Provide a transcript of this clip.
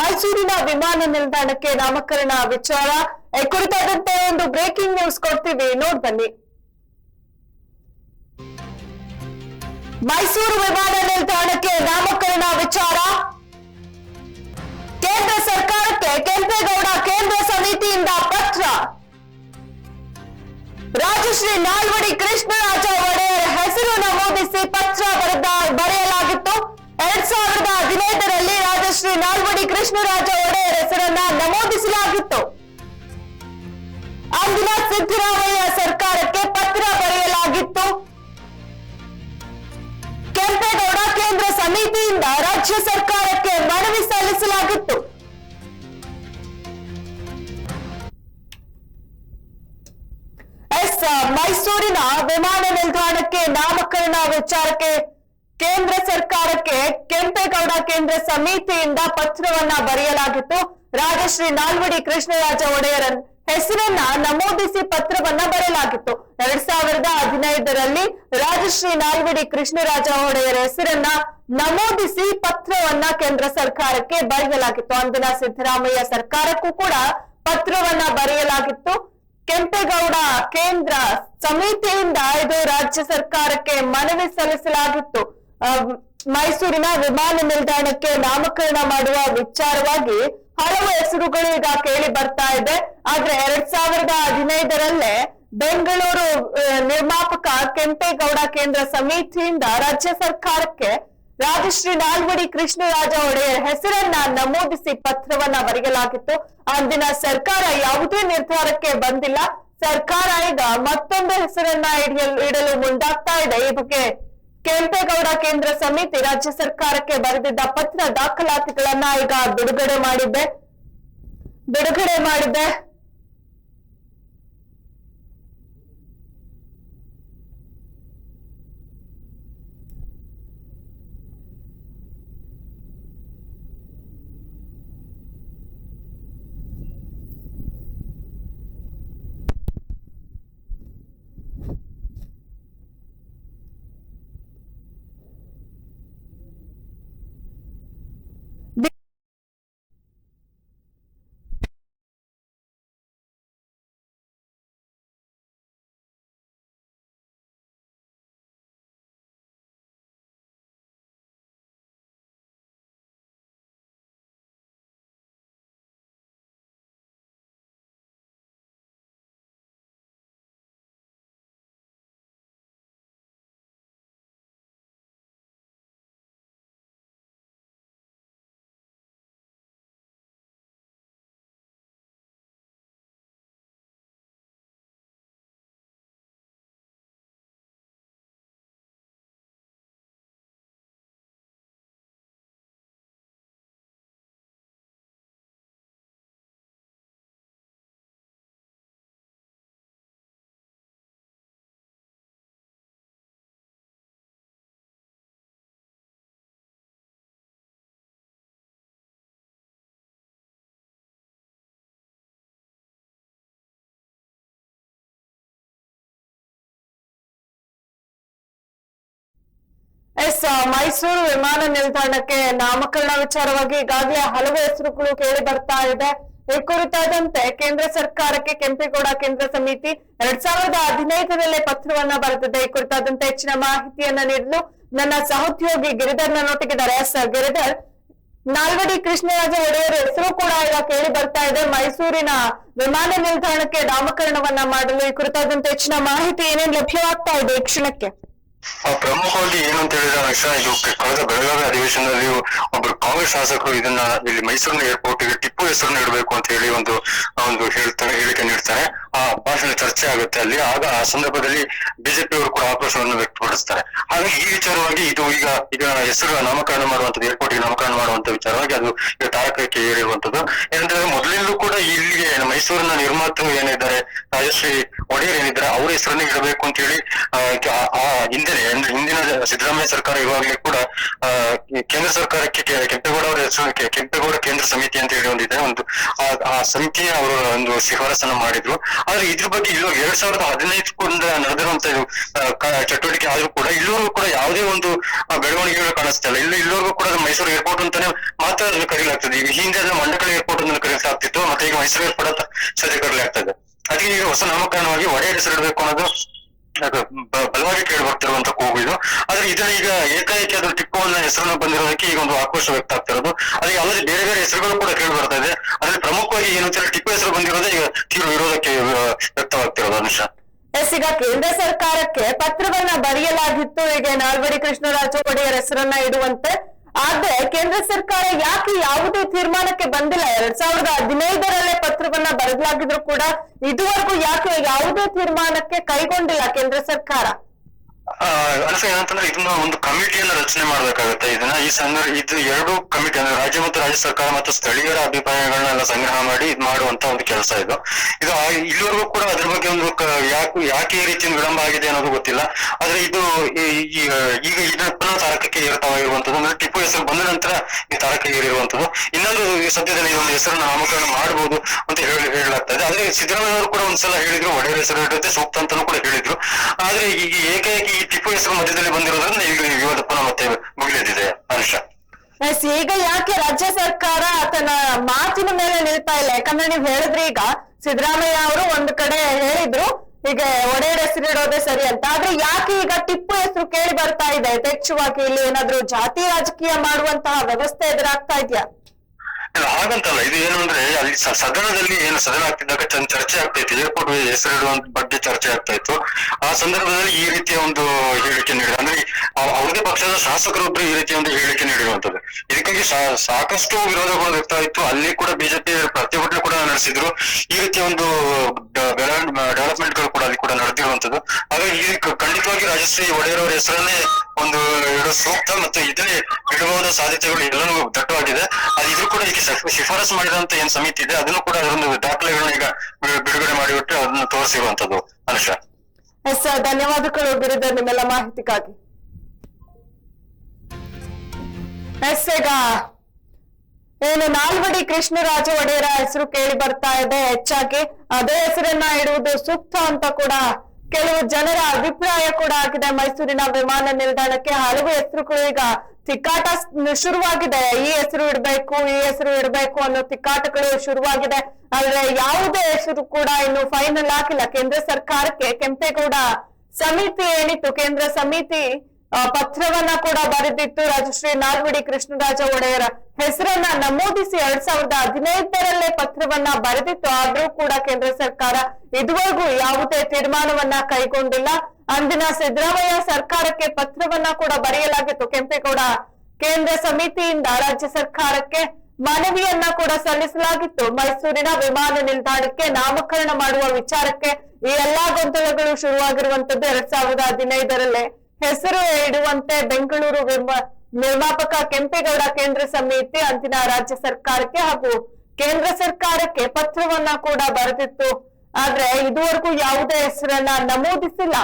ಮೈಸೂರಿನ ವಿಮಾನ ನಿಲ್ದಾಣಕ್ಕೆ ನಾಮಕರಣ ವಿಚಾರ ಕುರಿತಾದಂತೆ ಒಂದು ಬ್ರೇಕಿಂಗ್ ನ್ಯೂಸ್ ಕೊಡ್ತೀವಿ, ನೋಡ್ ಬನ್ನಿ. ಮೈಸೂರು ವಿಮಾನ ನಿಲ್ದಾಣಕ್ಕೆ ನಾಮಕರಣ ವಿಚಾರ ಕೇಂದ್ರ ಸರ್ಕಾರಕ್ಕೆ ಕೆಂಪೇಗೌಡ ಕೇಂದ್ರ ಸಮಿತಿಯಿಂದ ಪತ್ರ. ರಾಜಶ್ರೀ ನಾಲ್ವಡಿ ಕೃಷ್ಣರಾಜ ಒಡೆಯರ್ ಹೆಸರು ನಮೂದಿಸಿ ಪತ್ರ ಬರೆಯಲಾಗಿತ್ತು. 2015ರಲ್ಲಿ ರಾಜಶ್ರೀ ನಾಲ್ವಡಿ ಕೃಷ್ಣರಾಜ ಒಡೆಯರ್ ಹೆಸರನ್ನ ನಮೂದಿಸಲಾಗಿತ್ತು. ಅಂದಿನ ಸಿದ್ದರಾಮಯ್ಯ ಸರ್ಕಾರಕ್ಕೆ ಪತ್ರ ಬರೆಯಲಾಗಿತ್ತು. ಕೆಂಪೇಗೌಡ ಕೇಂದ್ರ ಸಮಿತಿಯಿಂದ ರಾಜ್ಯ ಸರ್ಕಾರಕ್ಕೆ ಮನವಿ ಸಲ್ಲಿಸಲಾಗಿತ್ತು. ಮೈಸೂರಿನ ವಿಮಾನ ನಿಲ್ದಾಣಕ್ಕೆ ನಾಮಕರಣ ವಿಚಾರಕ್ಕೆ ಕೇಂದ್ರ ಸರ್ಕಾರಕ್ಕೆ ಕೆಂಪೇಗೌಡ ಕೇಂದ್ರ ಸಮಿತಿಯಿಂದ ಪತ್ರವನ್ನ ಬರೆಯಲಾಗಿತ್ತು. ರಾಜಶ್ರೀ ನಾಲ್ವಡಿ ಕೃಷ್ಣರಾಜ ಒಡೆಯರ್ ಹೆಸರನ್ನ ನಮೂದಿಸಿ ಪತ್ರವನ್ನ ಬರೆಯಲಾಗಿತ್ತು. 2015ರಲ್ಲಿ ರಾಜಶ್ರೀ ನಾಲ್ವಡಿ ಕೃಷ್ಣರಾಜ ಒಡೆಯರ್ ಹೆಸರನ್ನ ನಮೂದಿಸಿ ಪತ್ರವನ್ನ ಕೇಂದ್ರ ಸರ್ಕಾರಕ್ಕೆ ಬರೆಯಲಾಗಿತ್ತು. ಅಂದಿನ ಸಿದ್ದರಾಮಯ್ಯ ಸರ್ಕಾರಕ್ಕೂ ಕೂಡ ಪತ್ರವನ್ನ ಬರೆಯಲಾಗಿತ್ತು. ಕೆಂಪೇಗೌಡ ಕೇಂದ್ರ ಸಮಿತಿಯಿಂದ ಇದು ರಾಜ್ಯ ಸರ್ಕಾರಕ್ಕೆ ಮನವಿ ಸಲ್ಲಿಸಲಾಗಿತ್ತು. ಮೈಸೂರಿನ ವಿಮಾನ ನಿಲ್ದಾಣಕ್ಕೆ ನಾಮಕರಣ ಮಾಡುವ ವಿಚಾರವಾಗಿ ಹಲವು ಹೆಸರುಗಳು ಈಗ ಕೇಳಿ ಬರ್ತಾ ಇದೆ. ಆದ್ರೆ 2015ರಲ್ಲೇ ಬೆಂಗಳೂರು ನಿರ್ಮಾಪಕ ಕೆಂಪೇಗೌಡ ಕೇಂದ್ರ ಸಮಿತಿಯಿಂದ ರಾಜ್ಯ ಸರ್ಕಾರಕ್ಕೆ ರಾಜಶ್ರೀ ನಾಲ್ವಡಿ ಕೃಷ್ಣರಾಜ ಒಡೆಯರ್ ಹೆಸರನ್ನ ನಮೂದಿಸಿ ಪತ್ರವನ್ನ ಬರೆಯಲಾಗಿತ್ತು. ಅಂದಿನ ಸರ್ಕಾರ ಯಾವುದೇ ನಿರ್ಧಾರಕ್ಕೆ ಬಂದಿಲ್ಲ. ಸರ್ಕಾರ ಈಗ ಮತ್ತೊಂದು ಹೆಸರನ್ನ ಇಡಲು ಮುಂದಾಗ್ತಾ ಇದೆ. ಈ ಬಗ್ಗೆ ಕೆಂಪೇಗೌಡ ಕೇಂದ್ರ ಸಮಿತಿ ರಾಜ್ಯ ಸರ್ಕಾರಕ್ಕೆ ಬರೆದಿದ್ದ ಪತ್ರ ದಾಖಲಾತಿಗಳನ್ನ ಈಗ ಬಿಡುಗಡೆ ಮಾಡಿದೆ. ಮೈಸೂರು ವಿಮಾನ ನಿಲ್ದಾಣಕ್ಕೆ ನಾಮಕರಣ ವಿಚಾರವಾಗಿ ಈಗಾಗಲೇ ಹಲವು ಹೆಸರುಗಳು ಕೇಳಿ ಬರ್ತಾ ಇದೆ. ಈ ಕುರಿತಾದಂತೆ ಕೇಂದ್ರ ಸರ್ಕಾರಕ್ಕೆ ಕೆಂಪೇಗೌಡ ಕೇಂದ್ರ ಸಮಿತಿ 2015ರಲ್ಲೇ ಪತ್ರವನ್ನ ಬರೆದಿದೆ. ಈ ಕುರಿತಾದಂತೆ ಹೆಚ್ಚಿನ ಮಾಹಿತಿಯನ್ನ ನೀಡಲು ನನ್ನ ಸಹೋದ್ಯೋಗಿ ಗಿರಿಧರ್ ನನ್ನೊಟ್ಟಿಗಿದ್ದಾರೆ. ಗಿರಿಧರ್, ನಾಲ್ವಡಿ ಕೃಷ್ಣರಾಜ ಒಡೆಯರ್ ಹೆಸರು ಕೂಡ ಈಗ ಕೇಳಿ ಬರ್ತಾ ಇದೆ. ಮೈಸೂರಿನ ವಿಮಾನ ನಿಲ್ದಾಣಕ್ಕೆ ನಾಮಕರಣವನ್ನ ಮಾಡಲು ಈ ಕುರಿತಾದಂತೆ ಹೆಚ್ಚಿನ ಮಾಹಿತಿ ಏನೇನು ಲಭ್ಯವಾಗ್ತಾ ಇದೆ ಈ ಕ್ಷಣಕ್ಕೆ? ಪ್ರಮುಖವಾಗಿ ಏನು ಅಂತ ಹೇಳಿದ್ರೆ ಇದು ಕಳೆದ ಬೆಳಗಾವಿ ಅಧಿವೇಶನದಲ್ಲಿ ಒಬ್ಬರು ಕಾಂಗ್ರೆಸ್ ಶಾಸಕರು ಇದನ್ನ ಇಲ್ಲಿ ಮೈಸೂರಿನ ಏರ್ಪೋರ್ಟ್ ಗೆ ಟಿಪ್ಪು ಹೆಸರನ್ನು ಇಡಬೇಕು ಅಂತ ಹೇಳಿ ಒಂದು ಹೇಳಿಕೆ ನೀಡ್ತಾರೆ. ಆ ಭಾಷಣ ಚರ್ಚೆ ಆಗುತ್ತೆ ಅಲ್ಲಿ. ಆಗ ಆ ಸಂದರ್ಭದಲ್ಲಿ ಬಿಜೆಪಿ ಅವರು ಕೂಡ ಆಕ್ರೋಶವನ್ನು ವ್ಯಕ್ತಪಡಿಸ್ತಾರೆ. ಹಾಗಾಗಿ ಈ ವಿಚಾರವಾಗಿ ಈಗ ಹೆಸರು ನಾಮಕರಣ ಮಾಡುವಂತದ್ದು, ಏರ್ಪೋರ್ಟ್ ಗೆ ನಾಮಕರಣ ಮಾಡುವಂತ ವಿಚಾರವಾಗಿ ಅದು ತಾರಕಕ್ಕೆ ಏರಿರುವಂತದ್ದು. ಏನಂತಂದ್ರೆ ಮೊದಲಿಂದಲೂ ಕೂಡ ಇಲ್ಲಿಗೆ ಮೈಸೂರಿನ ನಿರ್ಮಾತೃ ಏನಿದ್ದಾರೆ ರಾಜಶ್ರೀ ಒಡೆಯರ್ ಏನಿದ್ದಾರೆ ಅವ್ರ ಹೆಸರನ್ನೇ ಇಡಬೇಕು ಅಂತ ಹೇಳಿ ಹಿಂದೆ ಹಿಂದೆ ಅಂದ್ರೆ ಹಿಂದಿನ ಸಿದ್ದರಾಮಯ್ಯ ಸರ್ಕಾರ ಇರುವಾಗಲೇ ಕೂಡ ಈ ಕೇಂದ್ರ ಸರ್ಕಾರಕ್ಕೆ ಕೆಂಪೇಗೌಡ ಅವರ ಹೆಸರು ಕೆಂಪೇಗೌಡ ಕೇಂದ್ರ ಸಮಿತಿ ಅಂತ ಹೇಳಿ ಒಂದಿದೆ, ಆ ಸಮಿತಿ ಅವರು ಒಂದು ಶಿಫಾರಸನ್ನು ಮಾಡಿದ್ರು. ಆದ್ರೆ ಇದ್ರ ಬಗ್ಗೆ ಇಲ್ಲೂ 2015 ನಡೆದಿರುವಂತ ಚಟುವಟಿಕೆ ಆದ್ರೂ ಕೂಡ ಇಲ್ಲಿವರೆಗೂ ಕೂಡ ಯಾವುದೇ ಒಂದು ಬೆಳವಣಿಗೆಗಳು ಕಾಣಿಸ್ತಾ ಇಲ್ಲ. ಇಲ್ಲಿವರೆಗೂ ಕೂಡ ಮೈಸೂರು ಏರ್ಪೋರ್ಟ್ ಅಂತಾನೆ ಮಾತ್ರ ಅದನ್ನು ಕರೀಲಾಗ್ತದೆ. ಈಗ ಹಿಂದೆ ಮಂಡಕಳ ಏರ್ಪೋರ್ಟ್ ಅಂತ ಕರೀಲಾಗ್ತಿತ್ತು, ಮತ್ತೆ ಈಗ ಮೈಸೂರು ಏರ್ಪೋರ್ಟ್ ಅಂತ ಸದ್ಯ ಕರೀಲಾಗ್ತದೆ. ಅದಕ್ಕೆ ಈಗ ಹೊಸ ನಾಮಕರಣವಾಗಿ ಒಡೆಯರ್ ಹೆಸರಿಡಬೇಕು ಅನ್ನೋದು ಬಲವಾಗಿ ಕೇಳಿ ಬರ್ತಿರುವಂತ ಕೂಗು ಇದು. ಆದ್ರೆ ಇದನ್ನ ಈಗ ಏಕಾಏಕಿ ಅದು ಟಿಪ್ಪು ಅನ್ನೋ ಹೆಸರನ್ನು ಬಂದಿರೋದಕ್ಕೆ ಈಗ ಒಂದು ಆಕ್ರೋಶ ವ್ಯಕ್ತ ಆಗ್ತಿರೋದು. ಅದಕ್ಕೆ ಅಲ್ಲದೆ ಬೇರೆ ಬೇರೆ ಹೆಸರುಗಳು ಕೂಡ ಕೇಳಿ ಬರ್ತಾ ಇದೆ. ಅದ್ರಲ್ಲಿ ಪ್ರಮುಖವಾಗಿ ಏನು ಅಂತ ಟಿಪ್ಪು ಹೆಸರು ಬಂದಿರೋದೇ ಈಗ ತೀವ್ರ ವಿರೋಧಕ್ಕೆ ವ್ಯಕ್ತವಾಗ್ತಿರೋದು ಅನುಷ. ಎಸ್, ಈಗ ಕೇಂದ್ರ ಸರ್ಕಾರಕ್ಕೆ ಪತ್ರವನ್ನ ಬರೆಯಲಾಗಿತ್ತು ಈಗ ನಾಲ್ವಡಿ ಕೃಷ್ಣರಾಜ ಒಡೆಯರ್ ಹೆಸರನ್ನ ಇಡುವಂತೆ. ಆದ್ರೆ ಕೇಂದ್ರ ಸರ್ಕಾರ ಯಾಕೆ ಯಾವುದೇ ತೀರ್ಮಾನಕ್ಕೆ ಬಂದಿಲ್ಲ? 2015 ಪತ್ರವನ್ನ ಬರೆಯಲಾಗಿದ್ರು ಕೂಡ ಇದುವರೆಗೂ ಯಾಕೆ ಯಾವುದೇ ತೀರ್ಮಾನಕ್ಕೆ ಕೈಗೊಂಡಿಲ್ಲ ಕೇಂದ್ರ ಸರ್ಕಾರ? ಅನ್ಸ ಏನಂತಂದ್ರೆ ಇದನ್ನ ಒಂದು ಕಮಿಟಿಯನ್ನ ರಚನೆ ಮಾಡ್ಬೇಕಾಗುತ್ತೆ. ಇದನ್ನ ಇದು ಎರಡು ಕಮಿಟಿ ಅಂದ್ರೆ ರಾಜ್ಯ ಮತ್ತು ರಾಜ್ಯ ಸರ್ಕಾರ ಮತ್ತು ಸ್ಥಳೀಯರ ಅಭಿಪ್ರಾಯಗಳನ್ನೆಲ್ಲ ಸಂಗ್ರಹ ಮಾಡಿ ಇದು ಮಾಡುವಂತ ಒಂದು ಕೆಲಸ ಇದು. ಇಲ್ಲಿವರೆಗೂ ಕೂಡ ಅದ್ರ ಬಗ್ಗೆ ಒಂದು ಯಾಕೆ ಈ ರೀತಿ ವಿಳಂಬ ಆಗಿದೆ ಅನ್ನೋದು ಗೊತ್ತಿಲ್ಲ. ಆದ್ರೆ ಇದು ಈಗ ಇದನ್ನ ಪುನಃ ತಾರಕಕ್ಕೆ ಏರ್ತಾವಾಗಿರುವಂತದ್ದು, ಅಂದ್ರೆ ಟಿಪ್ಪು ಹೆಸರು ಬಂದ ನಂತರ ಈ ತಾರಕಕ್ಕೆ ಏರಿರುವಂತದ್ದು. ಇನ್ನೊಂದು ಸದ್ಯದಲ್ಲಿ ಒಂದು ಹೆಸರನ್ನ ನಾಮಕರಣ ಮಾಡಬಹುದು ಅಂತ ಹೇಳಲಾಗ್ತಾ ಇದೆ. ಆದ್ರೆ ಸಿದ್ದರಾಮಯ್ಯ ಅವರು ಕೂಡ ಒಂದ್ಸಲ ಹೇಳಿದ್ರು ಒಡೆಯರ್ ಹೆಸರು ಇಡುತ್ತೆ ಸೂಕ್ತ ಅಂತಾನು ಕೂಡ ಹೇಳಿದ್ರು. ಆದ್ರೆ ಈಗ ಏಕಾಏಕಿ ಈ ಟಿಪ್ಪು ಹೆಸರು ಮಧ್ಯದಲ್ಲಿ ಬಂದಿರೋದ್ರಿಂದ ಈಗ ವಿವಾದ ಪುನಃ ಮತ್ತೆ ಮುಗಿಲೆದ್ದಿದೆ ಅನುಷ. ಈಗ ಯಾಕೆ ರಾಜ್ಯ ಸರ್ಕಾರ ತನ್ನ ಮಾತಿನ ಮೇಲೆ ನಿಲ್ತಾ ಇಲ್ಲ? ಯಾಕಂದ್ರೆ ನೀವ್ ಹೇಳಿದ್ರಿ ಈಗ ಸಿದ್ದರಾಮಯ್ಯ ಅವರು ಒಂದ್ ಕಡೆ ಹೇಳಿದ್ರು ಈಗ ಒಡೆಯರ್ ಹೆಸರು ಇಡೋದೇ ಸರಿ ಅಂತ. ಆದ್ರೆ ಯಾಕೆ ಈಗ ಟಿಪ್ಪು ಹೆಸರು ಕೇಳಿ ಬರ್ತಾ ಇದೆ ಯಥೇಚ್ಛವಾಗಿ? ಇಲ್ಲಿ ಏನಾದ್ರು ಜಾತಿ ರಾಜಕೀಯ ಮಾಡುವಂತಹ ವ್ಯವಸ್ಥೆ ಎದುರಾಗ್ತಾ ಇದೆಯಾ? ಹಾಗಂತಲ್ಲ, ಇದು ಏನು ಅಂದ್ರೆ ಅಲ್ಲಿ ಸದನದಲ್ಲಿ ಏನು ಸದನ ಆಗ್ತಿದ್ದಾಗ ಚರ್ಚೆ ಆಗ್ತಾ ಇತ್ತು, ಏರ್ಪೋರ್ಟ್ ಹೆಸರು ಇಡುವಂತ ಬಗ್ಗೆ ಚರ್ಚೆ ಆಗ್ತಾ ಇತ್ತು. ಆ ಸಂದರ್ಭದಲ್ಲಿ ಈ ರೀತಿಯ ಒಂದು ಹೇಳಿಕೆ ನೀಡಿದ ಅಂದ್ರೆ ಅವ್ರದೇ ಪಕ್ಷದ ಶಾಸಕರೊಬ್ರು ಈ ರೀತಿಯ ಒಂದು ಹೇಳಿಕೆ ನೀಡಿರುವಂತದ್ದು. ಇದಕ್ಕಾಗಿ ಸಾಕಷ್ಟು ವಿರೋಧಗಳು ವ್ಯಕ್ತವಾಯಿತು. ಅಲ್ಲಿ ಕೂಡ ಬಿಜೆಪಿ ಪ್ರತಿಭಟನೆ ಕೂಡ ನಡೆಸಿದ್ರು. ಈ ರೀತಿಯ ಒಂದು ಡೆವಲಪ್ಮೆಂಟ್ ಗಳು ಕೂಡ ಅಲ್ಲಿ ಕೂಡ ನಡೆದಿರುವಂತದ್ದು. ಹಾಗಾಗಿ ಈ ಖಂಡಿತವಾಗಿ ರಾಜಶ್ರೀ ಒಡೆಯರ್ ಅವರ ಹೆಸರನ್ನೇ ಒಂದು ಇಡೋ ಸೂಕ್ತ ಮತ್ತು ಇದನ್ನೇ ಇಡಬಹುದ ಸಾಧ್ಯತೆಗಳು ಎಲ್ಲನೂ ದಟ್ಟವಾಗಿದೆ. ಇದ್ರು ಕೂಡ ಈಗ ಶಿಫಾರಸು ಮಾಡಿದಂತ ಏನ್ ಸಮಿತಿ ಇದೆ ಅದನ್ನು ಕೂಡ ಅದೊಂದು ದಾಖಲೆಗಳನ್ನ ಈಗ ಬಿಡುಗಡೆ ಮಾಡಿಬಿಟ್ಟು ಅದನ್ನು ತೋರಿಸಿರುವಂತದ್ದು ಅನುಷ. ಎಸ್, ಧನ್ಯವಾದಗಳು ಗಿರಿಧರ್ ನಿಮ್ಮೆಲ್ಲ ಮಾಹಿತಿಗಾಗಿ. ಎಸ್, ಈಗ ಏನು ನಾಲ್ವಡಿ ಕೃಷ್ಣರಾಜ ಒಡೆಯರ ಹೆಸರು ಕೇಳಿ ಬರ್ತಾ ಇದೆ. ಹೆಚ್ಚಾಗಿ ಅದೇ ಹೆಸರನ್ನ ಇಡುವುದು ಸೂಕ್ತ ಅಂತ ಕೂಡ ಕೆಲವು ಜನರ ಅಭಿಪ್ರಾಯ ಕೂಡ ಆಗಿದೆ. ಮೈಸೂರಿನ ವಿಮಾನ ನಿಲ್ದಾಣಕ್ಕೆ ಹಲವು ಹೆಸರುಗಳು ಈಗ ತಿಕ್ಕಾಟ ಶುರುವಾಗಿದೆ. ಈ ಹೆಸರು ಇಡ್ಬೇಕು, ಈ ಹೆಸರು ಇಡ್ಬೇಕು ಅನ್ನೋ ತಿಕ್ಕಾಟಗಳು ಶುರುವಾಗಿದೆ. ಆದ್ರೆ ಯಾವುದೇ ಹೆಸರು ಕೂಡ ಇನ್ನು ಫೈನಲ್ ಆಗಿಲ್ಲ. ಕೇಂದ್ರ ಸರ್ಕಾರಕ್ಕೆ ಕೆಂಪೇಗೌಡ ಸಮಿತಿ ಏನಿತ್ತು, ಕೇಂದ್ರ ಸಮಿತಿ ಪತ್ರವನ್ನ ಕೂಡ ಬರೆದಿತ್ತು. ರಾಜಶ್ರೀ ನಾಲ್ವಡಿ ಕೃಷ್ಣರಾಜ ಒಡೆಯರ ಹೆಸರನ್ನ ನಮೂದಿಸಿ 2015 ಪತ್ರವನ್ನ ಬರೆದಿತ್ತು. ಆದ್ರೂ ಕೂಡ ಕೇಂದ್ರ ಸರ್ಕಾರ ಇದುವರೆಗೂ ಯಾವುದೇ ತೀರ್ಮಾನವನ್ನ ಕೈಗೊಂಡಿಲ್ಲ. ಅಂದಿನ ಸಿದ್ದರಾಮಯ್ಯ ಸರ್ಕಾರಕ್ಕೆ ಪತ್ರವನ್ನ ಕೂಡ ಬರೆಯಲಾಗಿತ್ತು. ಕೆಂಪೇಗೌಡ ಕೇಂದ್ರ ಸಮಿತಿಯಿಂದ ರಾಜ್ಯ ಸರ್ಕಾರಕ್ಕೆ ಮನವಿಯನ್ನ ಕೂಡ ಸಲ್ಲಿಸಲಾಗಿತ್ತು. ಮೈಸೂರಿನ ವಿಮಾನ ನಿಲ್ದಾಣಕ್ಕೆ ನಾಮಕರಣ ಮಾಡುವ ವಿಚಾರಕ್ಕೆ ಈ ಎಲ್ಲಾ ಗೊಂದಲಗಳು ಶುರುವಾಗಿರುವಂತದ್ದು 2015 ಹೆಸರು ಇಡುವಂತೆ ಬೆಂಗಳೂರು ನಿರ್ಮಾಪಕ ಕೆಂಪೇಗೌಡ ಕೇಂದ್ರ ಸಮಿತಿ ಅಂದಿನ ರಾಜ್ಯ ಸರ್ಕಾರಕ್ಕೆ ಹಾಗೂ ಕೇಂದ್ರ ಸರ್ಕಾರಕ್ಕೆ ಪತ್ರವನ್ನ ಕೂಡ ಬರೆದಿತ್ತು. ಆದ್ರೆ ಇದುವರೆಗೂ ಯಾವುದೇ ಹೆಸರನ್ನ ನಮೂದಿಸಿಲ್ಲ.